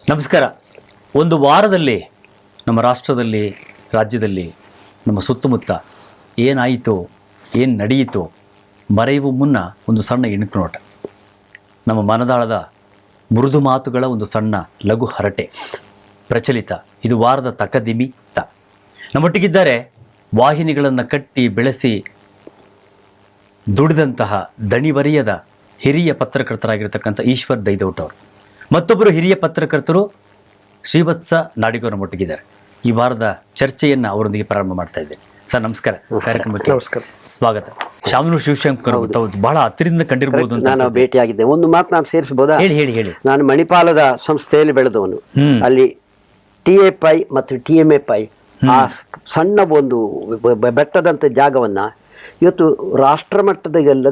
ನಮಸ್ಕಾರ. ಒಂದು ವಾರದಲ್ಲಿ ನಮ್ಮ ರಾಷ್ಟ್ರದಲ್ಲಿ, ರಾಜ್ಯದಲ್ಲಿ, ನಮ್ಮ ಸುತ್ತಮುತ್ತ ಏನಾಯಿತೋ, ಏನು ನಡೆಯಿತೋ ಮರೆಯುವ ಮುನ್ನ ಒಂದು ಸಣ್ಣ ಇಣುಕು ನೋಟ, ನಮ್ಮ ಮನದಾಳದ ಮೃದು ಮಾತುಗಳ ಒಂದು ಸಣ್ಣ ಲಘು ಹರಟೆ ಪ್ರಚಲಿತ. ಇದು ವಾರದ ತಕದಿಮಿತ್ತ. ನಮ್ಮೊಟ್ಟಿಗಿದ್ದಾರೆ ವಾಹಿನಿಗಳನ್ನು ಕಟ್ಟಿ ಬೆಳೆಸಿ ದುಡಿದಂತಹ ದಣಿವರಿಯದ ಹಿರಿಯ ಪತ್ರಕರ್ತರಾಗಿರ್ತಕ್ಕಂಥ ಈಶ್ವರ್ ದೈದೌಟ್ ಅವರು. ಮತ್ತೊಬ್ಬರು ಹಿರಿಯ ಪತ್ರಕರ್ತರು ಶ್ರೀವತ್ಸ ನಾಡಿಗೌರ ನಮ್ಮೊಟ್ಟಿಗಿದ್ದಾರೆ. ಈ ವಾರದ ಚರ್ಚೆಯನ್ನು ಅವರೊಂದಿಗೆ ಪ್ರಾರಂಭ ಮಾಡ್ತಾ ಇದ್ದೇನೆ. ಸರ್ ನಮಸ್ಕಾರ, ಕಾರ್ಯಕ್ರಮಕ್ಕೆ ಸ್ವಾಗತ. ಶಾಮನೂರು ಶಿವಶಂಕರ್ ಬಹಳ ಹತ್ತಿರದಿಂದ ಕಂಡಿರಬಹುದು ಅಂತ ನಾನು ಭೇಟಿಯಾಗಿದ್ದೆ. ಒಂದು ಮಾತು ನಾನು ಸೇರಿಸಬಹುದಾ? ಹೇಳಿ ಹೇಳಿ ಹೇಳಿ. ನಾನು ಮಣಿಪಾಲದ ಸಂಸ್ಥೆಯಲ್ಲಿ ಬೆಳೆದವನು. ಅಲ್ಲಿ TAPI ಮತ್ತು TMAPI ಆ ಸಣ್ಣ ಒಂದು ಬೆಟ್ಟದಂತ ಜಾಗವನ್ನ ಇವತ್ತು ರಾಷ್ಟ್ರ ಮಟ್ಟದಾಗೆಲ್ಲ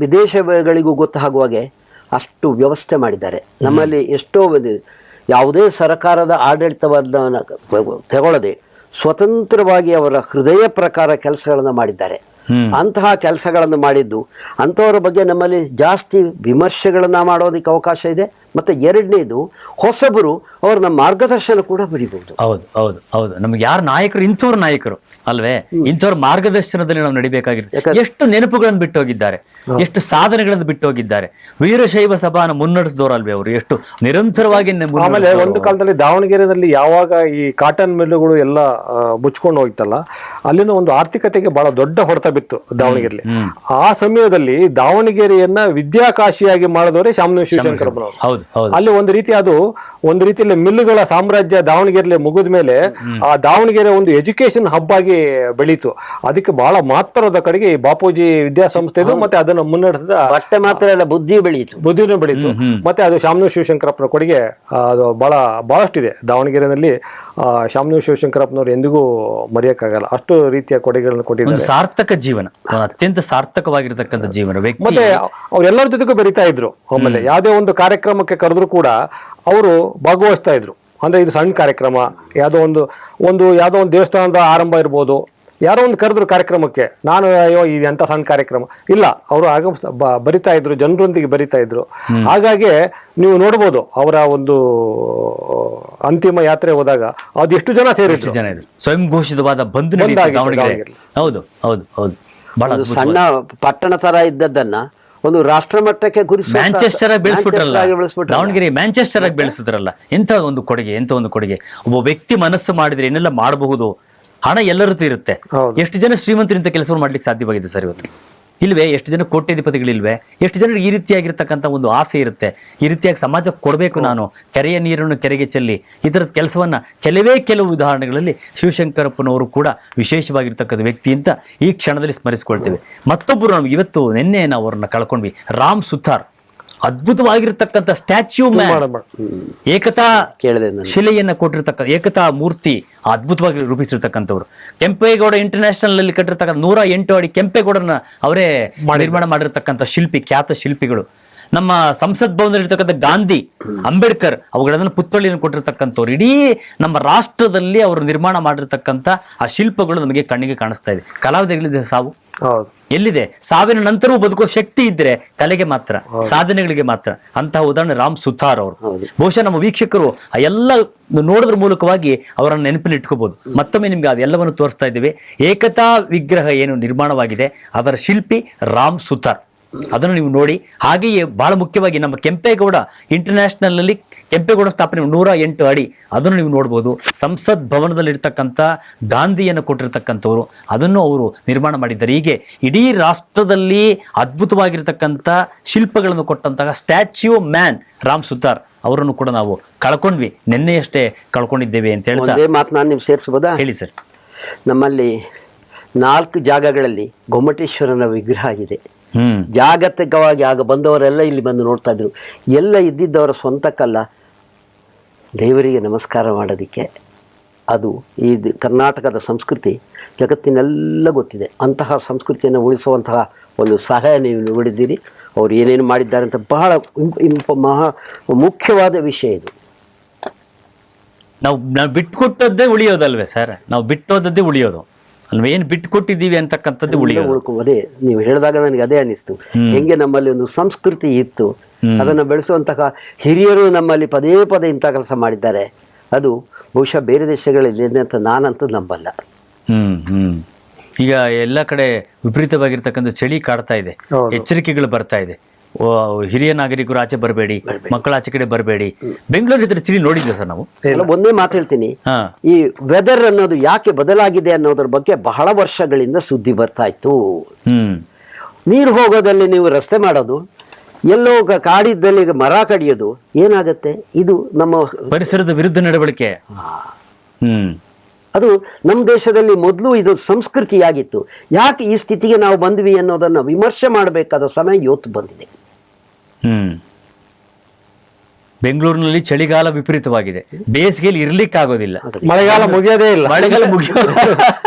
ವಿದೇಶಗಳಿಗೂ ಗೊತ್ತಾಗುವಾಗೆ ಅಷ್ಟು ವ್ಯವಸ್ಥೆ ಮಾಡಿದ್ದಾರೆ. ನಮ್ಮಲ್ಲಿ ಎಷ್ಟೋ ಯಾವುದೇ ಸರ್ಕಾರದ ಆಡಳಿತವನ್ನು ತಗೊಳ್ಳದೆ ಸ್ವತಂತ್ರವಾಗಿ ಅವರ ಹೃದಯ ಪ್ರಕಾರ ಕೆಲಸಗಳನ್ನು ಮಾಡಿದ್ದಾರೆ. ಅಂತಹ ಕೆಲಸಗಳನ್ನು ಮಾಡಿದ್ದು ಅಂಥವರ ಬಗ್ಗೆ ನಮ್ಮಲ್ಲಿ ಜಾಸ್ತಿ ವಿಮರ್ಶೆಗಳನ್ನು ಮಾಡೋದಕ್ಕೆ ಅವಕಾಶ ಇದೆ. ಮತ್ತು ಎರಡನೇದು, ಹೊಸಬರು ಅವ್ರನ್ನ ಮಾರ್ಗದರ್ಶನ ಕೂಡ ಬರೀಬಹುದು. ಹೌದು ಹೌದು ಹೌದು. ನಮ್ಗೆ ಯಾರು ನಾಯಕರು, ಇಂಥವ್ರ ನಾಯಕರು ಅಲ್ವೇ? ಇಂಥವ್ರ ಮಾರ್ಗದರ್ಶನದಲ್ಲಿ ನಾವು ನಡಿಬೇಕಾಗಿರುತ್ತೆ. ಎಷ್ಟು ನೆನಪುಗಳನ್ನು ಬಿಟ್ಟು ಹೋಗಿದ್ದಾರೆ, ಎಷ್ಟು ಸಾಧನೆಗಳನ್ನು ಬಿಟ್ಟು ಹೋಗಿದ್ದಾರೆ. ವೀರಶೈವ ಸಭಾನ ಮುನ್ನಡೆಸಿದವರಲ್ವೇ ಅವರು? ಎಷ್ಟು ನಿರಂತರವಾಗಿ. ಆಮೇಲೆ ಒಂದು ಕಾಲದಲ್ಲಿ ದಾವಣಗೆರೆಯಲ್ಲಿ ಯಾವಾಗ ಈ ಕಾಟನ್ ಮಿಲ್లుಗಳು ಎಲ್ಲ ಮುಚ್ಕೊಂಡು ಹೋಯ್ತಲ್ಲ, ಅಲ್ಲಿನ ಒಂದು ಆರ್ಥಿಕತೆಗೆ ಬಹಳ ದೊಡ್ಡ ಹೊಡೆತ ಬಿತ್ತು ದಾವಣಗೆರೆಯಲ್ಲಿ. ಆ ಸಮಯದಲ್ಲಿ ದಾವಣಗೆರೆಯನ್ನ ವಿದ್ಯಾಕಾಶಿಯಾಗಿ ಮಾಡಿದವರೇ ಶಾಮನೂರು ಶಿವಶಂಕರಪ್ಪನವರು. ಅಲ್ಲಿ ಒಂದು ರೀತಿಯಲ್ಲಿ ಮಿಲ್ಲುಗಳ ಸಾಮ್ರಾಜ್ಯ ದಾವಣಗೆರೆಯಲ್ಲಿ ಮುಗಿದ ಮೇಲೆ ಆ ದಾವಣಗೆರೆ ಒಂದು ಎಜುಕೇಶನ್ ಹಬ್ ಆಗಿ ಬೆಳೀತು. ಅದಕ್ಕೆ ಬಹಳ ಮಹತ್ತರದ ಕಡೆಗೆ ಬಾಪೂಜಿ ವಿದ್ಯಾಸಂಸ್ಥೆ ಮತ್ತೆ ಅದನ್ನ ಮುನ್ನಡೆಸಿದ ಬಟ್ಟೆ ಮಾತ್ರ ಅಲ್ಲ, ಬುದ್ಧಿನೂ ಬೆಳೀತು. ಮತ್ತೆ ಅದು ಶಾಮನೂರು ಶಿವಶಂಕರಪ್ಪನ ಕೊಡುಗೆ ಅದು ಬಹಳಷ್ಟಿದೆ ದಾವಣಗೆರೆಯಲ್ಲಿ. ಶಾಮನೂರು ಶಿವಶಂಕರಪ್ಪನವರು ಎಂದಿಗೂ ಮರೆಯಕ್ಕಾಗಲ್ಲ, ಅಷ್ಟು ರೀತಿಯ ಕೊಡುಗೆಗಳನ್ನು ಕೊಟ್ಟಿದ್ದಾರೆ. ಸಾರ್ಥಕ ಜೀವನ, ಅತ್ಯಂತ ಸಾರ್ಥಕವಾಗಿರತಕ್ಕಂಥ ಜೀವನ. ಮತ್ತೆ ಅವ್ರೆಲ್ಲರ ಜೊತೆಗೂ ಬೆರೀತಾ ಇದ್ರು. ಆಮೇಲೆ ಯಾವುದೇ ಒಂದು ಕಾರ್ಯಕ್ರಮಕ್ಕೆ ಕರೆದ್ರು ಕೂಡ ಅವರು ಭಾಗವಹಿಸ್ತಾ ಇದ್ರು. ಅಂದ್ರೆ ಇದು ಸಣ್ಣ ಕಾರ್ಯಕ್ರಮ, ಯಾವುದೋ ಒಂದು ದೇವಸ್ಥಾನದ ಆರಂಭ ಇರ್ಬೋದು, ಯಾರೋ ಒಂದು ಕರೆದ್ರು ಕಾರ್ಯಕ್ರಮಕ್ಕೆ, ನಾನು ಅಯ್ಯೋ ಇದು ಎಂತ ಸಣ್ಣ ಕಾರ್ಯಕ್ರಮ ಇಲ್ಲ, ಅವರು ಆಗ ಬರಿತಾ ಇದ್ರು, ಜನರೊಂದಿಗೆ ಬರಿತಾ ಇದ್ರು. ಹಾಗಾಗಿ ನೀವು ನೋಡ್ಬೋದು ಅವರ ಒಂದು ಅಂತಿಮ ಯಾತ್ರೆ ಹೋದಾಗ ಅದು ಎಷ್ಟು ಜನ ಸೇರಿದ್ರು. ಸ್ವಯಂ ಘೋಷಿತವಾದ ಬಂದು. ಹೌದು ಹೌದು ಹೌದು. ಬಹಳ ಸಣ್ಣ ಪಟ್ಟಣ ತರ ಇದ್ದದ್ದನ್ನ ಒಂದು ರಾಷ್ಟ್ರ ಮಟ್ಟಕ್ಕೆ ಮ್ಯಾಂಚೆಸ್ಟರ್ ಆಗಿ ಬೆಳೆಸ್ಬಿಟ್ರಲ್ಲ, ದಾವಣಗೆರೆ ಮ್ಯಾಂಚೆಸ್ಟರ್ ಆಗಿ ಬೆಳೆಸಿದ್ರಲ್ಲ. ಎಂಥ ಒಂದು ಕೊಡುಗೆ. ಒಬ್ಬ ವ್ಯಕ್ತಿ ಮನಸ್ಸು ಮಾಡಿದ್ರೆ ಏನೆಲ್ಲ ಮಾಡಬಹುದು. ಹಣ ಎಲ್ಲರೂ ಇರುತ್ತೆ. ಎಷ್ಟು ಜನ ಶ್ರೀಮಂತರಿಂದ ಕೆಲಸವನ್ನು ಮಾಡ್ಲಿಕ್ಕೆ ಸಾಧ್ಯವಾಗಿದೆ ಸರ್ ಇವತ್ತು? ಇಲ್ವೇ? ಎಷ್ಟು ಜನ ಕೋಟ್ಯಾಧಿಪತಿಗಳಿಲ್ವೇ? ಎಷ್ಟು ಜನರಿಗೆ ಈ ರೀತಿಯಾಗಿರ್ತಕ್ಕಂಥ ಒಂದು ಆಸೆ ಇರುತ್ತೆ, ಈ ರೀತಿಯಾಗಿ ಸಮಾಜಕ್ಕೆ ಕೊಡಬೇಕು, ನಾನು ಕೆರೆಯ ನೀರನ್ನು ಕೆರೆಗೆ ಚೆಲ್ಲಿ, ಈ ಥರದ ಕೆಲಸವನ್ನ ಕೆಲವು ಉದಾಹರಣೆಗಳಲ್ಲಿ ಶಿವಶಂಕರಪ್ಪನವರು ಕೂಡ ವಿಶೇಷವಾಗಿರ್ತಕ್ಕಂಥ ವ್ಯಕ್ತಿ ಅಂತ ಈ ಕ್ಷಣದಲ್ಲಿ ಸ್ಮರಿಸಿಕೊಳ್ತೇವೆ. ಮತ್ತೊಬ್ಬರು ನಮ್ಗೆ ಇವತ್ತು ನಿನ್ನೆ ನಾವು ಅವ್ರನ್ನ ಕಳ್ಕೊಂಡ್ವಿ, ರಾಮ್ ಸುತಾರ್. ಅದ್ಭುತವಾಗಿರ್ತಕ್ಕಂಥ ಸ್ಟ್ಯಾಚ್ಯೂ ಮ್ಯಾನ್, ಏಕತಾ ಶಿಲೆಯನ್ನ ಕೊಟ್ಟಿರ್ತಕ್ಕಂಥ ಏಕತಾ ಮೂರ್ತಿ ಅದ್ಭುತವಾಗಿ ರೂಪಿಸಿರ್ತಕ್ಕಂಥವ್ರು. ಕೆಂಪೇಗೌಡ ಇಂಟರ್ನ್ಯಾಷನಲ್ ಅಲ್ಲಿ ಕಟ್ಟಿರ್ತಕ್ಕಂಥ 108 ಅಡಿ ಕೆಂಪೇಗೌಡರನ್ನ ಅವರೇ ನಿರ್ಮಾಣ ಮಾಡಿರ್ತಕ್ಕಂಥ ಖ್ಯಾತ ಶಿಲ್ಪಿಗಳು. ನಮ್ಮ ಸಂಸತ್ ಭವನದಲ್ಲಿರ್ತಕ್ಕಂಥ ಗಾಂಧಿ, ಅಂಬೇಡ್ಕರ್ ಅವುಗಳನ್ನು ಪುತ್ಥಳಿಯನ್ನು ಕೊಟ್ಟಿರ್ತಕ್ಕಂಥವ್ರು. ಇಡೀ ನಮ್ಮ ರಾಷ್ಟ್ರದಲ್ಲಿ ಅವರು ನಿರ್ಮಾಣ ಮಾಡಿರ್ತಕ್ಕಂಥ ಆ ಶಿಲ್ಪಗಳು ನಮಗೆ ಕಣ್ಣಿಗೆ ಕಾಣಿಸ್ತಾ ಇದೆ. ಕಲಾವಿದರಿಗಿದೆ ಸಾವು ಎಲ್ಲಿದೆ? ಸಾವಿನ ನಂತರವೂ ಬದುಕೋ ಶಕ್ತಿ ಇದ್ರೆ ಕಲೆಗೆ ಮಾತ್ರ, ಸಾಧನೆಗಳಿಗೆ ಮಾತ್ರ. ಅಂತಹ ಉದಾಹರಣೆ ರಾಮ್ ಸುತಾರ್ ಅವರು. ಬಹುಶಃ ನಮ್ಮ ವೀಕ್ಷಕರು ಆ ಎಲ್ಲ ನೋಡೋದ್ರ ಮೂಲಕವಾಗಿ ಅವರನ್ನು ನೆನಪಿನಲ್ಲಿ ಇಟ್ಕೋಬಹುದು. ಮತ್ತೊಮ್ಮೆ ನಿಮ್ಗೆ ಅದೆಲ್ಲವನ್ನು ತೋರಿಸ್ತಾ ಇದ್ದೇವೆ. ಏಕತಾ ವಿಗ್ರಹ ಏನು ನಿರ್ಮಾಣವಾಗಿದೆ ಅದರ ಶಿಲ್ಪಿ ರಾಮ್ ಸುತಾರ್, ಅದನ್ನು ನೀವು ನೋಡಿ. ಹಾಗೆಯೇ ಬಹಳ ಮುಖ್ಯವಾಗಿ ನಮ್ಮ ಕೆಂಪೇಗೌಡ ಇಂಟರ್ನ್ಯಾಷನಲ್ ನಲ್ಲಿ ಕೆಂಪೇಗೌಡ ಸ್ಥಾಪನೆ 108 ಅಡಿ, ಅದನ್ನು ನೀವು ನೋಡ್ಬೋದು. ಸಂಸತ್ ಭವನದಲ್ಲಿರ್ತಕ್ಕಂಥ ಗಾಂಧಿಯನ್ನು ಕೊಟ್ಟಿರ್ತಕ್ಕಂಥವ್ರು, ಅದನ್ನು ಅವರು ನಿರ್ಮಾಣ ಮಾಡಿದ್ದಾರೆ. ಹೀಗೆ ಇಡೀ ರಾಷ್ಟ್ರದಲ್ಲಿ ಅದ್ಭುತವಾಗಿರ್ತಕ್ಕಂಥ ಶಿಲ್ಪಗಳನ್ನು ಕೊಟ್ಟಂತಹ ಸ್ಟ್ಯಾಚ್ಯೂ ಮ್ಯಾನ್ ರಾಮ್ ಸುತಾರ್ ಅವರನ್ನು ಕೂಡ ನಾವು ಕಳ್ಕೊಂಡ್ವಿ, ನಿನ್ನೆಯಷ್ಟೇ ಕಳ್ಕೊಂಡಿದ್ದೇವೆ ಅಂತ ಹೇಳ್ತಾ ಮಾತು ನಾನು ನೀವು ಸೇರಿಸಬಹುದಾ? ಹೇಳಿ ಸರ್. ನಮ್ಮಲ್ಲಿ 4 ಜಾಗಗಳಲ್ಲಿ ಗೊಮ್ಮಟೇಶ್ವರನ ವಿಗ್ರಹ ಇದೆ. ಜಾಗತಿಕವಾಗಿ ಆಗ ಬಂದವರೆಲ್ಲ ಇಲ್ಲಿ ಬಂದು ನೋಡ್ತಾ ಇದ್ರು. ಎಲ್ಲ ಇದ್ದಿದ್ದವರ ಸ್ವಂತಕ್ಕಲ್ಲ, ದೇವರಿಗೆ ನಮಸ್ಕಾರ ಮಾಡೋದಕ್ಕೆ. ಅದು ಈ ಕರ್ನಾಟಕದ ಸಂಸ್ಕೃತಿ ಜಗತ್ತಿನೆಲ್ಲ ಗೊತ್ತಿದೆ. ಅಂತಹ ಸಂಸ್ಕೃತಿಯನ್ನು ಉಳಿಸುವಂತಹ ಒಂದು ಸಹಾಯ ನೀವು ನೋಡಿದ್ದೀರಿ. ಅವ್ರು ಏನೇನು ಮಾಡಿದ್ದಾರೆ ಅಂತ ಬಹಳ ಮುಖ್ಯವಾದ ವಿಷಯ ಇದು. ನಾವು ಬಿಟ್ಟುಕೊಟ್ಟದ್ದೇ ಉಳಿಯೋದಲ್ವೇ ಸರ್? ನಾವು ಬಿಟ್ಟೋದದ್ದೇ ಉಳಿಯೋದು. ಅಲ್ವಾ ಏನು ಬಿಟ್ಟು ಕೊಟ್ಟಿದ್ದೀವಿ ಅಂತಕ್ಕಂಥದ್ದು ಉಳಿಯೋದು. ಅದೇ ನೀವು ಹೇಳಿದಾಗ ನನಗೆ ಅದೇ ಅನಿಸ್ತು. ಹೆಂಗೆ ನಮ್ಮಲ್ಲಿ ಒಂದು ಸಂಸ್ಕೃತಿ ಇತ್ತು, ಅದನ್ನು ಬೆಳೆಸುವಂತಹ ಹಿರಿಯರು ನಮ್ಮಲ್ಲಿ ಪದೇ ಪದೇ ಇಂಥ ಕೆಲಸ ಮಾಡಿದ್ದಾರೆ. ಅದು ಬಹುಶಃ ಬೇರೆ ದೇಶಗಳಲ್ಲಿ ಇದೆ ಅಂತ ನಾನಂತೂ ನಂಬಲ್ಲ. ಈಗ ಎಲ್ಲ ಕಡೆ ವಿಪರೀತವಾಗಿರ್ತಕ್ಕಂಥ ಚಳಿ ಕಾಡ್ತಾ ಇದೆ, ಎಚ್ಚರಿಕೆಗಳು ಬರ್ತಾ ಇದೆ. ಹಿರಿಯ ನಾಗರಿಕರು ಆಚೆ ಬರಬೇಡಿ, ಮಕ್ಕಳ ಆಚೆ ಕಡೆ ಬರಬೇಡಿ. ಬೆಂಗಳೂರು ಇತರ ಚಳಿ ನೋಡಿದ್ವಿ ಸರ್ ನಾವು. ಒಂದೇ ಮಾತು ಹೇಳ್ತೀನಿ, ಈ ವೆದರ್ ಅನ್ನೋದು ಯಾಕೆ ಬದಲಾಗಿದೆ ಅನ್ನೋದ್ರ ಬಗ್ಗೆ ಬಹಳ ವರ್ಷಗಳಿಂದ ಸುದ್ದಿ ಬರ್ತಾ ಇತ್ತು. ನೀರು ಹೋಗೋದಲ್ಲಿ ನೀವು ರಸ್ತೆ ಮಾಡೋದು, ಎಲ್ಲೋ ಕಾಡಿದ್ದಲ್ಲಿ ಮರ ಕಡಿಯೋದು, ಏನಾಗತ್ತೆ? ಇದು ನಮ್ಮ ಪರಿಸರದ ವಿರುದ್ಧ ನಡವಳಿಕೆ. ಅದು ನಮ್ಮ ದೇಶದಲ್ಲಿ ಮೊದಲು ಇದು ಸಂಸ್ಕೃತಿಯಾಗಿತ್ತು. ಯಾಕೆ ಈ ಸ್ಥಿತಿಗೆ ನಾವು ಬಂದ್ವಿ ಅನ್ನೋದನ್ನು ವಿಮರ್ಶೆ ಮಾಡಬೇಕಾದ ಸಮಯ ಇವತ್ತು ಬಂದಿದೆ. ಬೆಂಗಳೂರಿನಲ್ಲಿ ಚಳಿಗಾಲ ವಿಪರೀತವಾಗಿದೆ, ಬೇಸಿಗೆಯಲ್ಲಿ ಇರ್ಲಿಕ್ಕಾಗೋದಿಲ್ಲ, ಮಳೆಗಾಲ ಮುಗಿಯೋದೇ ಇಲ್ಲ. ಮಳೆಗಾಲ ಮುಗಿಯೋದು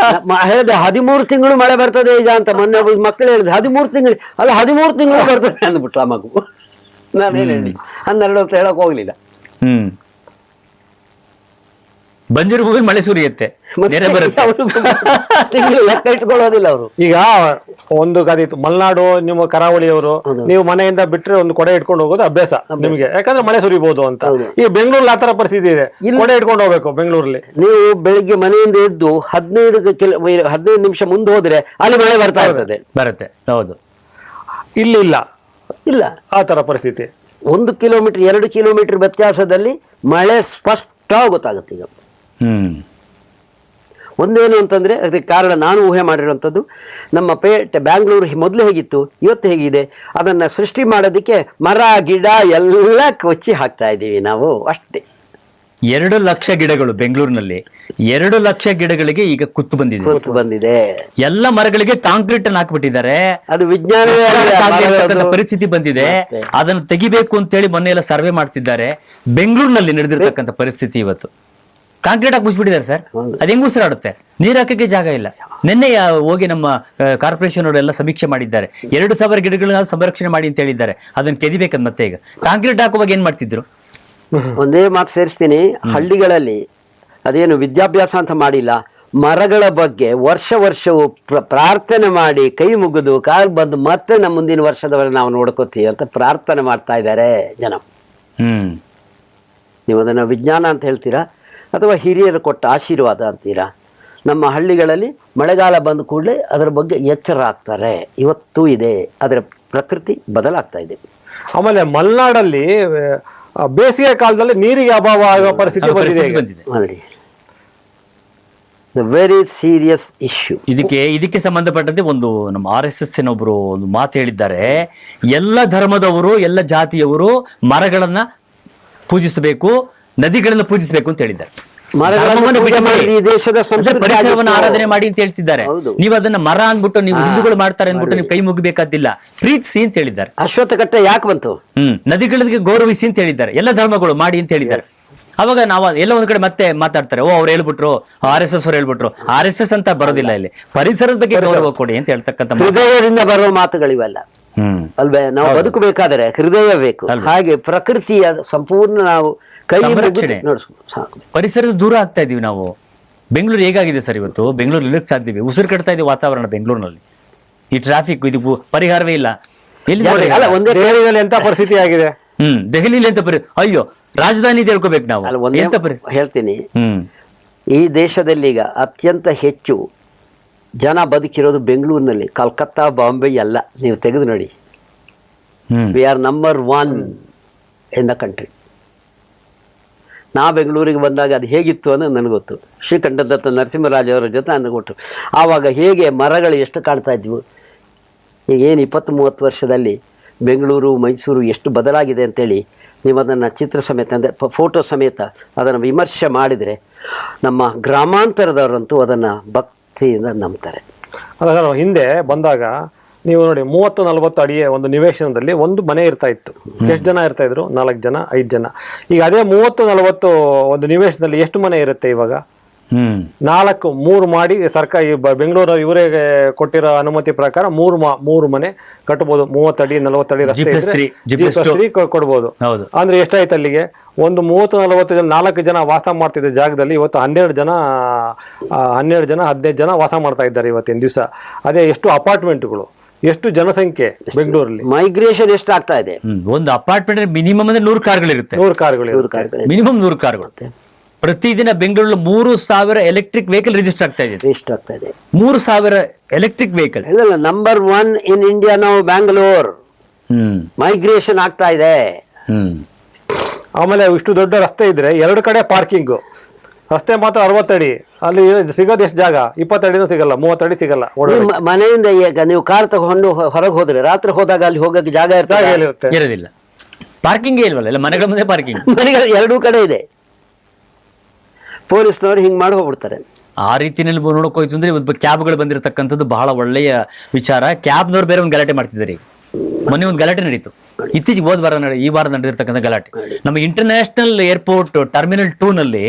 ಹೇಳಿದೆ 13 ತಿಂಗಳು ಮಳೆ ಬರ್ತದೆ ಈಗ ಅಂತ. ಮೊನ್ನೆ ಮಕ್ಕಳು ಹೇಳಿದೆ 13 ತಿಂಗಳು, ಅಲ್ಲ 13 ತಿಂಗಳು ಬರ್ತದೆ ಅಂದ್ಬಿಟ್ರು ಆ ಮಗು. ನಾನೇನು ಹೇಳಿ 12 ಅಂತ ಹೇಳಕ್ ಹೋಗ್ಲಿಲ್ಲ. ಬಂಜರು ಭೂಮಿ ಮಳೆ ಸುರಿಯುತ್ತೆ, ನೆರೆ ಬರುತ್ತೆ, ಇಟ್ಕೊಳ್ಳೋದಿಲ್ಲ ಅವರು. ಈಗ ಒಂದು ಗಾದಿತ್ತು ಮಲೆನಾಡು, ನಿಮ್ಮ ಕರಾವಳಿಯವರು, ನೀವು ಮನೆಯಿಂದ ಬಿಟ್ರೆ ಒಂದು ಕೊಡೆ ಇಟ್ಕೊಂಡು ಹೋಗೋದು ಅಭ್ಯಾಸ ನಿಮಗೆ, ಯಾಕಂದ್ರೆ ಮಳೆ ಸುರಿಬಹುದು ಅಂತ. ಈ ಬೆಂಗಳೂರಲ್ಲಿ ಆತರ ಪರಿಸ್ಥಿತಿ ಇದೆ, ಕೊಡೆ ಇಟ್ಕೊಂಡು ಹೋಗ್ಬೇಕು ಬೆಂಗಳೂರಲ್ಲಿ. ನೀವು ಬೆಳಿಗ್ಗೆ ಮನೆಯಿಂದ ಎದ್ದು 15 ನಿಮಿಷ ಮುಂದೆ ಹೋದ್ರೆ ಅಲ್ಲಿ ಮಳೆ ಬರ್ತಾ ಇರ್ತದೆ, ಬರುತ್ತೆ. ಹೌದು, ಇಲ್ಲಿ ಇಲ್ಲ ಆ ತರ ಪರಿಸ್ಥಿತಿ. 1 ಕಿಲೋಮೀಟರ್ 2 ಕಿಲೋಮೀಟರ್ ವ್ಯತ್ಯಾಸದಲ್ಲಿ ಮಳೆ ಸ್ಪಷ್ಟ ಗೊತ್ತಾಗುತ್ತೆ. ಈಗ ಒಂದೇನು ಅಂತಂದರೆ ಅದಕ್ಕೆ ಕಾರಣ ನಾನು ಊಹೆ ಮಾಡಿರುವಂಥದ್ದು, ನಮ್ಮ ಬ್ಯಾಂಗ್ಳೂರು ಮೊದಲು ಹೇಗಿತ್ತು ಇವತ್ತು ಹೇಗಿದೆ, ಅದನ್ನು ಸೃಷ್ಟಿ ಮಾಡೋದಕ್ಕೆ ಮರ ಗಿಡ ಎಲ್ಲ ಕೊಚ್ಚಿ ಹಾಕ್ತಾ ಇದ್ದೀವಿ ನಾವು ಅಷ್ಟೇ. 2 ಲಕ್ಷ ಗಿಡಗಳು ಬೆಂಗಳೂರಿನಲ್ಲಿ, 2 ಲಕ್ಷ ಗಿಡಗಳಿಗೆ ಈಗ ಕುತ್ತು ಬಂದಿದೆ. ಎಲ್ಲ ಮರಗಳಿಗೆ ಕಾಂಕ್ರೀಟ್ ಅನ್ನು ಹಾಕ್ಬಿಟ್ಟಿದ್ದಾರೆ. ಅದು ವಿಜ್ಞಾನ ಪರಿಸ್ಥಿತಿ ಬಂದಿದೆ. ಅದನ್ನು ತೆಗಿಬೇಕು ಅಂತೇಳಿ ಮೊನ್ನೆ ಎಲ್ಲ ಸರ್ವೆ ಮಾಡ್ತಿದ್ದಾರೆ. ಬೆಂಗಳೂರಿನಲ್ಲಿ ನಡೆದಿರ್ತಕ್ಕಂಥ ಪರಿಸ್ಥಿತಿ ಇವತ್ತು ಕಾಂಕ್ರೀಟ್ ಹಾಕಿ ಮುಚ್ಚಿಬಿಟ್ಟಿದ್ದಾರೆ ಸರ್. ಅದು ಹೆಂಗ್ ಉಸಿರಾಡುತ್ತೆ? ನೀರು ಹಾಕಕ್ಕೆ ಜಾಗ ಇಲ್ಲ. ನಿನ್ನೆ ಹೋಗಿ ನಮ್ಮ ಕಾರ್ಪೊರೇಷನ್ ಅವರೆಲ್ಲ ಸಮೀಕ್ಷೆ ಮಾಡಿದ್ದಾರೆ. 2,000 ಗಿಡಗಳನ್ನ ಸಂರಕ್ಷಣೆ ಮಾಡಿ ಅಂತ ಹೇಳಿದ್ದಾರೆ. ಅದನ್ನ ಕೆದಿಬೇಕಂತ ಮತ್ತೆ ಈಗ ಕಾಂಕ್ರೀಟ್ ಹಾಕುವಾಗ ಏನ್ ಮಾಡ್ತಿದ್ರು? ಒಂದೇ ಮಾತು ಸೇರಿಸ್ತೀನಿ, ಹಳ್ಳಿಗಳಲ್ಲಿ ಅದೇನು ವಿದ್ಯಾಭ್ಯಾಸ ಅಂತ ಮಾಡಿಲ್ಲ, ಮರಗಳ ಬಗ್ಗೆ ವರ್ಷವೂ ಪ್ರಾರ್ಥನೆ ಮಾಡಿ ಕೈ ಮುಗಿದು ಕಾಲು ಬಂದು ಮತ್ತೆ ನಮ್ಮ ಮುಂದಿನ ವರ್ಷದವರೆಗೆ ನಾವು ನೋಡ್ಕೋತೀವಿ ಅಂತ ಪ್ರಾರ್ಥನೆ ಮಾಡ್ತಾ ಇದ್ದಾರೆ ಜನ. ನೀವು ಅದನ್ನು ವಿಜ್ಞಾನ ಅಂತ ಹೇಳ್ತೀರಾ ಅಥವಾ ಹಿರಿಯರು ಕೊಟ್ಟ ಆಶೀರ್ವಾದ ಅಂತೀರಾ? ನಮ್ಮ ಹಳ್ಳಿಗಳಲ್ಲಿ ಮಳೆಗಾಲ ಬಂದ ಕೂಡಲೇ ಅದರ ಬಗ್ಗೆ ಎಚ್ಚರ ಆಗ್ತಾರೆ. ಇವತ್ತೂ ಇದೆ, ಅದರ ಪ್ರಕೃತಿ ಬದಲಾಗ್ತಾ ಇದೆ. ಆಮೇಲೆ ಮಲೆನಾಡಲ್ಲಿ ಬೇಸಿಗೆ ಕಾಲದಲ್ಲಿ ನೀರಿಗೆ ಅಭಾವ ಆಗುವ ಪರಿಸ್ಥಿತಿ ಬಂದಿದೆ. ನೋಡಿ, ವೆರಿ ಸೀರಿಯಸ್ ಇಶ್ಯೂ. ಇದಕ್ಕೆ ಸಂಬಂಧಪಟ್ಟಂತೆ ಒಂದು ನಮ್ಮ RSS ಒಬ್ರು ಒಂದು ಮಾತು ಹೇಳಿದ್ದಾರೆ. ಎಲ್ಲ ಧರ್ಮದವರು, ಎಲ್ಲ ಜಾತಿಯವರು ಮರಗಳನ್ನ ಪೂಜಿಸಬೇಕು, ನದಿಗಳನ್ನ ಪೂಜಿಸಬೇಕು ಅಂತ ಹೇಳಿದ್ದಾರೆ. ಪರಿಸರವನ್ನು ಆರಾಧನೆ ಮಾಡಿ ಅಂತ ಹೇಳ್ತಿದ್ದಾರೆ. ನೀವು ಅದನ್ನ ಮರ ಅಂದ್ಬಿಟ್ಟು ನೀವು ಹಿಂದೂಗಳು ಮಾಡ್ತಾರೆ ಅಂದ್ಬಿಟ್ಟು ನೀವು ಕೈ ಮುಗಿಬೇಕಾದಿಲ್ಲ, ಪ್ರೀತಿಸಿ ಅಂತ ಹೇಳಿದ್ದಾರೆ. ಅಶ್ವತ್ಥ ಕಟ್ಟೆ ಯಾಕೆ ಬಂತು? ನದಿಗಳಿಗೆ ಗೌರವಿಸಿ ಅಂತ ಹೇಳಿದ್ದಾರೆ. ಎಲ್ಲ ಧರ್ಮಗಳು ಮಾಡಿ ಅಂತ ಹೇಳಿದ್ದಾರೆ. ಅವಾಗ ನಾವು ಎಲ್ಲ ಒಂದ್ ಕಡೆ ಮತ್ತೆ ಮಾತಾಡ್ತಾರೆ, ಅವ್ರು ಹೇಳ್ಬಿಟ್ರು, RSS ಅವ್ರು ಹೇಳ್ಬಿಟ್ರು. RSS ಅಂತ ಬರೋದಿಲ್ಲ, ಇಲ್ಲಿ ಪರಿಸರದ ಬಗ್ಗೆ ಗೌರವ ಕೊಡಿ ಅಂತ ಹೇಳ್ತಕ್ಕಂಥ ಹೃದಯದಿಂದ ಬರುವ ಮಾತುಗಳಿವೆಲ್ಲ ಅಲ್ವೇ? ನಾವು ಬದುಕಬೇಕಾದರೆ ಹೃದಯ ಬೇಕು. ಹಾಗೆ ಪ್ರಕೃತಿಯ ಸಂಪೂರ್ಣ ನಾವು ಕೈ ಪರಿಸರದ ದೂರ ಆಗ್ತಾ ಇದೀವಿ ನಾವು. ಬೆಂಗಳೂರು ಹೇಗಾಗಿದೆ ಸರ್ ಇವತ್ತು? ಬೆಂಗಳೂರು ಇಲ್ಲಕ್ಕೆ ಸಾಧ್ಯವೇ? ಉಸಿರು ಕಟ್ತಾ ಇದೆ ವಾತಾವರಣ ಬೆಂಗಳೂರಿನಲ್ಲಿ. ಈ ಟ್ರಾಫಿಕ್ ಇದಕ್ಕೂ ಪರಿಹಾರವೇ ಇಲ್ಲ. ಎಲ್ಲಿ ಎಂತ ಪರಿಸ್ಥಿತಿ ಆಗಿದೆ? ದೆಹಲಿಯಲ್ಲಿ ಎಂತ ಅಯ್ಯೋ, ರಾಜಧಾನಿ ತಿಳ್ಕೊಬೇಕು ನಾವು. ಹೇಳ್ತೀನಿ, ಈ ದೇಶದಲ್ಲಿ ಈಗ ಅತ್ಯಂತ ಹೆಚ್ಚು ಜನ ಬದುಕಿರೋದು ಬೆಂಗಳೂರಿನಲ್ಲಿ. ಕಲ್ಕತ್ತಾ, ಬಾಂಬೆ ಎಲ್ಲ ನೀವು ತೆಗೆದು ನೋಡಿ. We are number 1 in the country. ನಾ ಬೆಂಗಳೂರಿಗೆ ಬಂದಾಗ ಅದು ಹೇಗಿತ್ತು ಅನ್ನೋದು ನನಗೆ ಗೊತ್ತು. ಶ್ರೀಕಂಠದತ್ತ ನರಸಿಂಹರಾಜ್ ಅವರ ಜೊತೆ ನನಗೆ ಕೊಟ್ಟು ಆವಾಗ ಹೇಗೆ ಮರಗಳು ಎಷ್ಟು ಕಾಣ್ತಾ ಇದ್ವು. ಈಗ ಏನು 20-30 ವರ್ಷದಲ್ಲಿ ಬೆಂಗಳೂರು, ಮೈಸೂರು ಎಷ್ಟು ಬದಲಾಗಿದೆ ಅಂತೇಳಿ ನೀವು ಅದನ್ನು ಚಿತ್ರ ಸಮೇತ ಅಂದರೆ ಫೋಟೋ ಸಮೇತ ಅದನ್ನು ವಿಮರ್ಶೆ ಮಾಡಿದರೆ ನಮ್ಮ ಗ್ರಾಮಾಂತರದವರಂತೂ ಅದನ್ನು ಭಕ್ತಿಯಿಂದ ನಂಬ್ತಾರೆ. ಅಲ್ಲ ಸರ್, ಹಿಂದೆ ಬಂದಾಗ ನೀವು ನೋಡಿ 30-40 ಅಡಿಯ ಒಂದು ನಿವೇಶನದಲ್ಲಿ ಒಂದು ಮನೆ ಇರ್ತಾ ಇತ್ತು. ಎಷ್ಟು ಜನ ಇರ್ತಾ ಇದ್ರು? 4 ಜನ 5 ಜನ. ಈಗ ಅದೇ 30-40 ಒಂದು ನಿವೇಶನದಲ್ಲಿ ಎಷ್ಟು ಮನೆ ಇರುತ್ತೆ ಇವಾಗ? ಹ್ಮ್ 3 ಮಾಡಿ ಸರ್ಕಾರ ಬೆಂಗಳೂರು ಇವರೇ ಕೊಟ್ಟಿರೋ ಅನುಮತಿ ಪ್ರಕಾರ 3 ಮನೆ ಕಟ್ಟಬಹುದು. 30 ಅಡಿ 40 ಅಡಿ ರಸ್ತೆ ಕೊಡ್ಬೋದು. ಅಂದ್ರೆ ಎಷ್ಟಾಯ್ತು ಅಲ್ಲಿಗೆ? ಒಂದು 30-40 ಜನ, 4 ಜನ ವಾಸ ಮಾಡ್ತಿದ್ದ ಜಾಗದಲ್ಲಿ ಇವತ್ತು 12 ಜನ 15 ಜನ ವಾಸ ಮಾಡ್ತಾ ಇದ್ದಾರೆ ಇವತ್ತಿನ ದಿವಸ. ಅದೇ ಎಷ್ಟು ಅಪಾರ್ಟ್ಮೆಂಟ್ಗಳು, ಎಷ್ಟು ಜನಸಂಖ್ಯೆ ಬೆಂಗಳೂರಲ್ಲಿ, ಮೈಗ್ರೇಷನ್ ಎಷ್ಟು ಆಗ್ತಾ ಇದೆ. ಒಂದು ಅಪಾರ್ಟ್ಮೆಂಟ್ ಮಿನಿಮಮ್ ಅಂದ್ರೆ 100 ಕಾರ್ಗಳಿರುತ್ತೆ. 100 ಕಾರ್ಗಳು ಮಿನಿಮಮ್ 100 ಕಾರ್ಗಳು. ಪ್ರತಿದಿನ ಬೆಂಗಳೂರಲ್ಲಿ 3000 ಎಲೆಕ್ಟ್ರಿಕ್ ವೆಹಿಕಲ್ ರಿಜಿಸ್ಟರ್ ಆಗ್ತಾ ಇದೆ. 3000 electric vehicle. Number 1 in India ನಾವು ಬ್ಯಾಂಗ್ಳೂರ್. ಮೈಗ್ರೇಷನ್ ಆಗ್ತಾ ಇದೆ. ಆಮೇಲೆ ಇಷ್ಟು ದೊಡ್ಡ ರಸ್ತೆ ಇದ್ರೆ 2 ಕಡೆ ಪಾರ್ಕಿಂಗ್. ರಸ್ತೆ ಮಾತ್ರ 60 ಅಡಿ, ಅಲ್ಲಿ ಸಿಗೋದು ಎಷ್ಟು ಜಾಗ? 20 ಅಡಿನೂ ಸಿಗಲ್ಲ, 30 ಅಡಿ ಸಿಗಲ್ಲ. ಮನೆಯಿಂದ ಈಗ ನೀವು ಕಾರ್ ತಗೊಂಡು ಹೊರಗೆ ಹೋದ್ರೆ ರಾತ್ರಿ ಹೋದಾಗ ಅಲ್ಲಿ ಹೋಗಕ್ಕೆ ಜಾಗ ಇರೋದಿಲ್ಲ. ಪಾರ್ಕಿಂಗ್ ಇಲ್ವಲ್ಲ, ಎಲ್ಲ ಮನೆಗಳ ಮುಂದೆ ಪಾರ್ಕಿಂಗ್. ಮನೆಗಳ 2 ಕಡೆ ಇದೆ. ಪೊಲೀಸ್ನವರು ಹಿಂಗ್ ಮಾಡಿ ಹೋಗ್ಬಿಡ್ತಾರೆ. ಆ ರೀತಿಯಲ್ಲಿ ನೋಡಕ್ ಹೋಯ್ತು ಅಂದ್ರೆ ಇವತ್ತು ಕ್ಯಾಬ್ಗಳು ಬಂದಿರತಕ್ಕಂಥದ್ದು ಬಹಳ ಒಳ್ಳೆಯ ವಿಚಾರ. ಕ್ಯಾಬ್ನವ್ರು ಬೇರೆ ಒಂದು ಗಲಾಟೆ ಮಾಡ್ತಿದ್ದಾರೆ. ಈಗ ಮೊನ್ನೆ ಒಂದು ಗಲಾಟೆ ನಡೀತು, ಇತ್ತೀಚೆಗೆ ಈ ವಾರ ನಡೆದಿರ್ತಕ್ಕಂಥ ಗಲಾಟೆ. ನಮ್ಮ ಇಂಟರ್ನ್ಯಾಷನಲ್ ಏರ್ಪೋರ್ಟ್ ಟರ್ಮಿನಲ್ 2 ನಲ್ಲಿ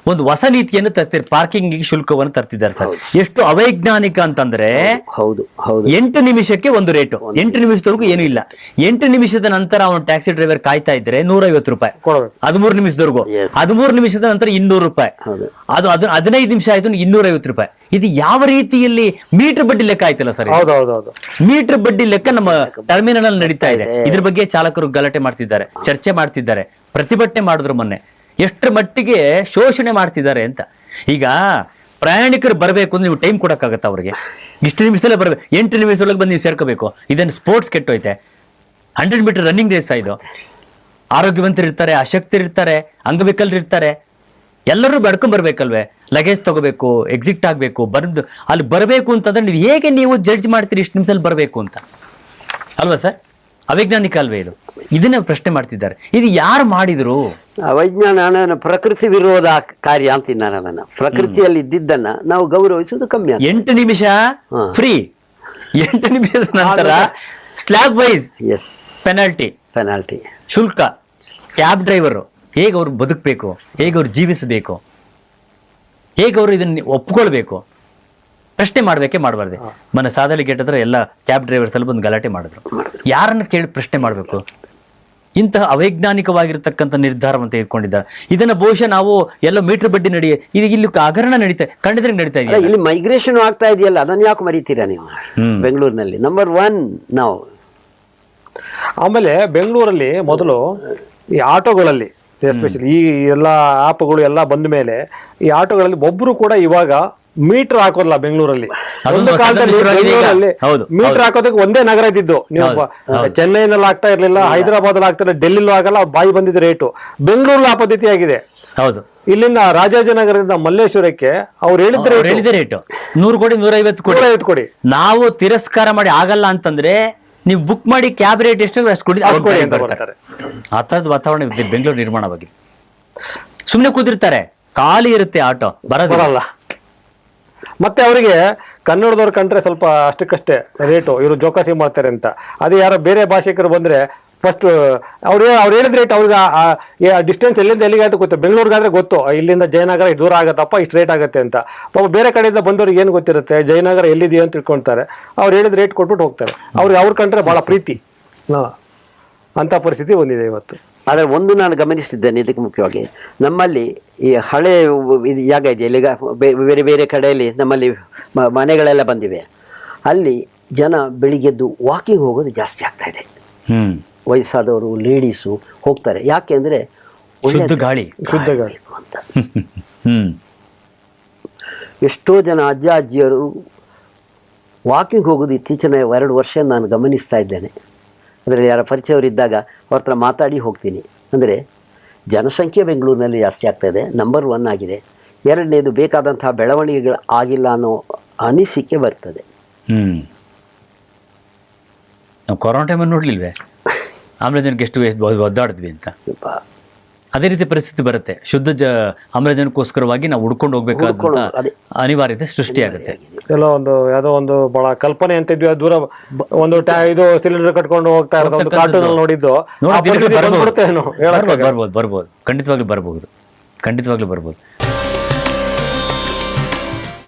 ಒಂದು ಹೊಸ ನೀತಿಯನ್ನು ತರ್ತಿದ್ದಾರೆ. ಪಾರ್ಕಿಂಗ್ ಶುಲ್ಕವನ್ನು ತರ್ತಿದ್ದಾರೆ ಸರ್. ಎಷ್ಟು ಅವೈಜ್ಞಾನಿಕ ಅಂತಂದ್ರೆ, 8 ನಿಮಿಷಕ್ಕೆ ಒಂದು ರೇಟು. 8 ನಿಮಿಷದವರೆಗೂ ಏನೂ ಇಲ್ಲ. 8 ನಿಮಿಷದ ನಂತರ ಅವನು ಟ್ಯಾಕ್ಸಿ ಡ್ರೈವರ್ ಕಾಯ್ತಾ ಇದ್ರೆ 150 ರೂಪಾಯಿ. 13 ನಿಮಿಷದವರೆಗೂ, 13 ನಿಮಿಷದ ನಂತರ 200 ರೂಪಾಯಿ. ಅದು 15 ನಿಮಿಷ ಆಯ್ತು 250 ರೂಪಾಯಿ. ಇದು ಯಾವ ರೀತಿಯಲ್ಲಿ ಮೀಟರ್ ಬಡ್ಡಿ ಲೆಕ್ಕ ಆಯ್ತಲ್ಲ ಸರ್? ಮೀಟರ್ ಬಡ್ಡಿ ಲೆಕ್ಕ ನಮ್ಮ ಟರ್ಮಿನಲ್ ಅಲ್ಲಿ ನಡೀತಾ ಇದೆ. ಇದ್ರ ಬಗ್ಗೆ ಚಾಲಕರು ಗಲಾಟೆ ಮಾಡ್ತಿದ್ದಾರೆ, ಚರ್ಚೆ ಮಾಡ್ತಿದ್ದಾರೆ, ಪ್ರತಿಭಟನೆ ಮಾಡಿದ್ರು ಮೊನ್ನೆ. ಎಷ್ಟರ ಮಟ್ಟಿಗೆ ಶೋಷಣೆ ಮಾಡ್ತಿದ್ದಾರೆ ಅಂತ. ಈಗ ಪ್ರಯಾಣಿಕರು ಬರಬೇಕು ಅಂದ್ರೆ ನೀವು ಟೈಮ್ ಕೊಡಕ್ಕಾಗತ್ತ ಅವ್ರಿಗೆ? ಇಷ್ಟು ನಿಮಿಷದಲ್ಲೇ ಬರಬೇಕು, 8 ನಿಮಿಷದೊಳಗೆ ಬಂದು ನೀವು ಸೇರ್ಕೋಬೇಕು. ಇದನ್ನು ಸ್ಪೋರ್ಟ್ಸ್ ಕೆಟ್ಟೋಯ್ತೆ. 100 ಮೀಟರ್ ರನ್ನಿಂಗ್ ರೇಸ್ ಇದು. ಆರೋಗ್ಯವಂತರಿರ್ತಾರೆ, ಅಶಕ್ತರಿರ್ತಾರೆ, ಅಂಗವಿಕಲರಿರ್ತಾರೆ, ಎಲ್ಲರೂ ಬಡ್ಕೊಂಡ್ ಬರ್ಬೇಕಲ್ವೇ? ಲಗೇಜ್ ತಗೋಬೇಕು, ಎಕ್ಸಿಟ್ ಆಗ್ಬೇಕು, ಅಲ್ಲಿ ಬರಬೇಕು ಅಂತಂದ್ರೆ ನೀವು ಹೇಗೆ ನೀವು ಜಡ್ಜ್ ಮಾಡ್ತೀರಿ ಇಷ್ಟು ನಿಮಿಷದಲ್ಲಿ ಬರಬೇಕು ಅಂತ? ಅಲ್ವಾ ಸರ್? ಅವೈಜ್ಞಾನಿಕ ಅಲ್ವೇ ಇದು? ಇದನ್ನ ಪ್ರಶ್ನೆ ಮಾಡ್ತಿದ್ದಾರೆ. ಇದು ಯಾರು ಮಾಡಿದ್ರು? ಅವೈಜ್ಞಾನ, ಪ್ರಕೃತಿ ವಿರೋಧ ಕಾರ್ಯ ಅಂತೀನಿ ನಾನು ಅದನ್ನ. ಪ್ರಕೃತಿಯಲ್ಲಿ ಇದ್ದಿದ್ದನ್ನ ನಾವು ಗೌರವಿಸುವುದು ಕಮ್ಮಿ. 8 ನಿಮಿಷ ಫ್ರೀ, 8 ನಿಮಿಷದ ನಂತರ ಸ್ಲ್ಯಾಬ್ ವೈಸ್ ಪೆನಾಲ್ಟಿ ಶುಲ್ಕ. ಕ್ಯಾಬ್ ಡ್ರೈವರು ಹೇಗೆ ಅವ್ರು ಬದುಕಬೇಕು, ಹೇಗೆ ಅವ್ರು ಜೀವಿಸಬೇಕು, ಹೇಗೆ ಅವರು ಇದನ್ನ ಒಪ್ಕೊಳ್ಬೇಕು, ಪ್ರಶ್ನೆ ಮಾಡ್ಬೇಕೆ ಮಾಡಬಾರ್ದೆ. ಮನೆ ಸಾದಳಿ ಗೇಟ್ ಹತ್ರ ಎಲ್ಲ ಕ್ಯಾಬ್ ಡ್ರೈವರ್ಸ್ ಎಲ್ಲ ಬಂದು ಗಲಾಟೆ ಮಾಡಿದ್ರು. ಯಾರನ್ನು ಕೇಳಿ ಪ್ರಶ್ನೆ ಮಾಡಬೇಕು? ಇಂತಹ ಅವೈಜ್ಞಾನಿಕವಾಗಿರ್ತಕ್ಕಂಥ ನಿರ್ಧಾರವನ್ನು ತೆಗೆದುಕೊಂಡಿದ್ದಾರೆ. ಇದನ್ನ ಬಹುಶಃ ನಾವು ಎಲ್ಲ ಮೀಟರ್ ಬಡ್ಡಿ ಇದು ಇಲ್ಲಿ ಹಗರಣ ಖಂಡಿತ ನಡೀತಾ ಇದೆ. ಇಲ್ಲಿ ಮೈಗ್ರೇಷನ್ ಆಗ್ತಾ ಇದೆಯಲ್ಲ, ಅದನ್ನ ಯಾಕೆ ಮರೀತೀರಾ ನೀವು? ಬೆಂಗಳೂರಿನಲ್ಲಿ ನಂಬರ್ 1 ನಾವು. ಆಮೇಲೆ ಬೆಂಗಳೂರಲ್ಲಿ ಮೊದಲು ಈ ಆಟೋಗಳಲ್ಲಿ ಎಸ್ಪೆಷಲಿ ಈ ಎಲ್ಲ ಆಪ್ಗಳು ಎಲ್ಲ ಬಂದ ಮೇಲೆ ಈ ಆಟೋಗಳಲ್ಲಿ ಒಬ್ರು ಕೂಡ ಇವಾಗ ಮೀಟರ್ ಹಾಕೋಲ್ಲ ಬೆಂಗಳೂರಲ್ಲಿ. ಒಂದು ಕಾಲದಲ್ಲಿ ಮೀಟರ್ ಹಾಕೋದಕ್ಕೆ ಒಂದೇ ನಗರ ಇದ್ದಿದ್ದು. ನೀವು ಚೆನ್ನೈನಲ್ಲಿ ಆಗ್ತಾ ಇರ್ಲಿಲ್ಲ, ಹೈದರಾಬಾದ್ ಅಲ್ಲಿ ಆಗ್ತಾ ಇಲ್ಲ, ಡೆಲ್ಲಿಲೂ ಆಗಲ್ಲ, ಬಾಯಿ ಬಂದಿದ್ದ ರೇಟು. ಬೆಂಗಳೂರಲ್ಲಿ ಆ ಪದ್ಧತಿ ಆಗಿದೆ. ಹೌದು. ಇಲ್ಲಿಂದ ರಾಜಾಜಿನಗರದಿಂದ ಮಲ್ಲೇಶ್ವರಕ್ಕೆ ಅವ್ರು ಹೇಳಿದ ರೇಟು 100 ಕೋಟಿ 150 ಕೋಟಿ. ನಾವು ತಿರಸ್ಕಾರ ಮಾಡಿ ಆಗಲ್ಲ ಅಂತಂದ್ರೆ ನೀವು ಬುಕ್ ಮಾಡಿ ಕ್ಯಾಬ್ ರೇಟ್ ಎಷ್ಟು ಅಷ್ಟು ಕೊಡಿ ಅಂತ ಬರ್ತಾರೆ. ಆ ಥರದ ವಾತಾವರಣ ಬೆಂಗಳೂರು ನಿರ್ಮಾಣವಾಗಿದೆ. ಸುಮ್ಮನೆ ಕೂತಿರ್ತಾರೆ, ಖಾಲಿ ಇರುತ್ತೆ ಆಟೋ, ಬರೋಲ್ಲ. ಮತ್ತೆ ಅವರಿಗೆ ಕನ್ನಡದವ್ರು ಕಂಡ್ರೆ ಸ್ವಲ್ಪ ಅಷ್ಟಕ್ಕಷ್ಟೇ ರೇಟು, ಇವರು ಜೋಕಾಸಿ ಮಾಡ್ತಾರೆ ಅಂತ. ಅದೇ ಯಾರೋ ಬೇರೆ ಭಾಷಿಕರು ಬಂದ್ರೆ ಫಸ್ಟ್ ಅವ್ರು ಹೇಳಿದ ರೇಟ್ ಅವ್ರಿಗೆ ಡಿಸ್ಟೆನ್ಸ್ ಎಲ್ಲಿಂದ ಎಲ್ಲಿಗೆ ಆಯ್ತು ಗೊತ್ತು. ಬೆಂಗಳೂರಿಗಾದ್ರೆ ಗೊತ್ತು, ಇಲ್ಲಿಂದ ಜಯನಗರ ಇಷ್ಟು ದೂರ ಆಗತ್ತಪ್ಪ, ಇಷ್ಟು ರೇಟ್ ಆಗುತ್ತೆ ಅಂತ. ಪಾಪ ಬೇರೆ ಕಡೆಯಿಂದ ಬಂದವ್ರಿಗೆ ಏನು ಗೊತ್ತಿರುತ್ತೆ, ಜಯನಗರ ಎಲ್ಲಿದೆಯೋ ಅಂತ ತಿಳ್ಕೊಳ್ತಾರೆ. ಅವ್ರು ಹೇಳಿದ ರೇಟ್ ಕೊಟ್ಬಿಟ್ಟು ಹೋಗ್ತಾರೆ. ಅವ್ರ ಕಂಡ್ರೆ ಬಹಳ ಪ್ರೀತಿ. ಅಂತ ಪರಿಸ್ಥಿತಿ ಒಂದಿದೆ ಇವತ್ತು. ಆದರೆ ಒಂದು ನಾನು ಗಮನಿಸ್ತಿದ್ದೇನೆ, ಇದಕ್ಕೆ ಮುಖ್ಯವಾಗಿ ನಮ್ಮಲ್ಲಿ ಈ ಹಳೆ ಜಾಗ ಇದೆ, ಇಲ್ಲಿಗ ಬೇರೆ ಬೇರೆ ಕಡೆಯಲ್ಲಿ ನಮ್ಮಲ್ಲಿ ಮನೆಗಳೆಲ್ಲ ಬಂದಿವೆ. ಅಲ್ಲಿ ಜನ ಬೆಳಿಗ್ಗೆದ್ದು ವಾಕಿಂಗ್ ಹೋಗೋದು ಜಾಸ್ತಿ ಆಗ್ತಾ ಇದೆ. ವಯಸ್ಸಾದವರು, ಲೇಡೀಸು ಹೋಗ್ತಾರೆ. ಯಾಕೆ ಅಂದರೆ ಶುದ್ಧ ಗಾಳಿ ಅಂತ. ಎಷ್ಟೋ ಜನ ಅಜ್ಜ ಅಜ್ಜಿಯರು ವಾಕಿಂಗ್ ಹೋಗೋದು ಇತ್ತೀಚಿನ 2 ವರ್ಷ ನಾನು ಗಮನಿಸ್ತಾ ಇದ್ದೇನೆ. ಅದರಲ್ಲಿ ಯಾರ ಪರಿಚಯವರಿದ್ದಾಗ ಅವ್ರ ಹತ್ರ ಮಾತಾಡಿ ಹೋಗ್ತೀನಿ. ಅಂದರೆ ಜನಸಂಖ್ಯೆ ಬೆಂಗಳೂರಿನಲ್ಲಿ ಜಾಸ್ತಿ ಆಗ್ತಾಯಿದೆ, ನಂಬರ್ 1 ಆಗಿದೆ. ಎರಡನೇದು ಬೇಕಾದಂತಹ ಬೆಳವಣಿಗೆಗಳು ಆಗಿಲ್ಲ ಅನ್ನೋ ಅನಿಸಿಕೆ ಬರ್ತದೆ. ನಾವು ಕೊರೋನಾ ಟೈಮಲ್ಲಿ ನೋಡಲಿಲ್ವೇ ಆಮ್ಲಜನಕ ಎಷ್ಟು ಒದ್ದಾಡಿದ್ವಿ ಅಂತ? ಅದೇ ರೀತಿ ಪರಿಸ್ಥಿತಿ ಬರುತ್ತೆ. ಶುದ್ಧ ಆಮ್ಲಜನಕ್ಕೋಸ್ಕರವಾಗಿ ನಾವು ಹುಡ್ಕೊಂಡು ಹೋಗ್ಬೇಕಾದಂತ ಅನಿವಾರ್ಯತೆ ಸೃಷ್ಟಿಯಾಗುತ್ತೆ. ಎಲ್ಲ ಯಾವುದೋ ಒಂದು ಬಹಳ ಕಲ್ಪನೆ ಅಂತ ಇದ್ವಿ, ದೂರ ಒಂದು ಇದು ಸಿಲಿಂಡರ್ ಕಟ್ಕೊಂಡು ಹೋಗ್ತಾ ಇರೋದು ಕಾರ್ಟೂನ್ ನೋಡಿದ್ದು. ಬರ್ಬೋದು, ಖಂಡಿತವಾಗ್ಲೂ ಬರ್ಬೋದು.